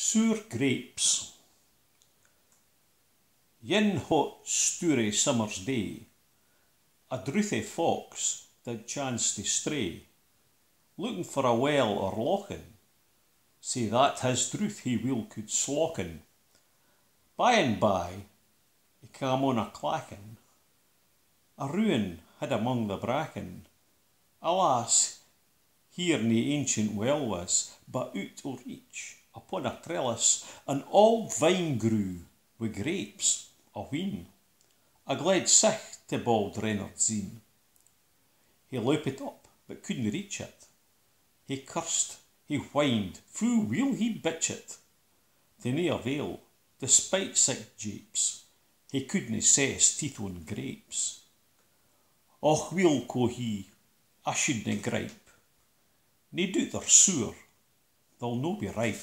Soor Grapes. Yin hot stoury summer's day, a drouthy fox did chance to stray, looking for a well or lochin, sae that his drouth he weel could slocken. By and by, he cam on a clackin, a ruin hid among the bracken. Alas, here nae ancient well was, but out o' reach, upon a trellis, an auld vine grew, wi' grapes, a wheen. A gled sich to bauld Reynard zien. He loupit up, but couldn't reach it. He cursed, he whined, fu' weel he bitch it. To nae avail, despite sic japes, he couldna set his teeth on grapes. Och weel, quo he, I shouldna gripe. Nae doot they're sour, they'll no be ripe.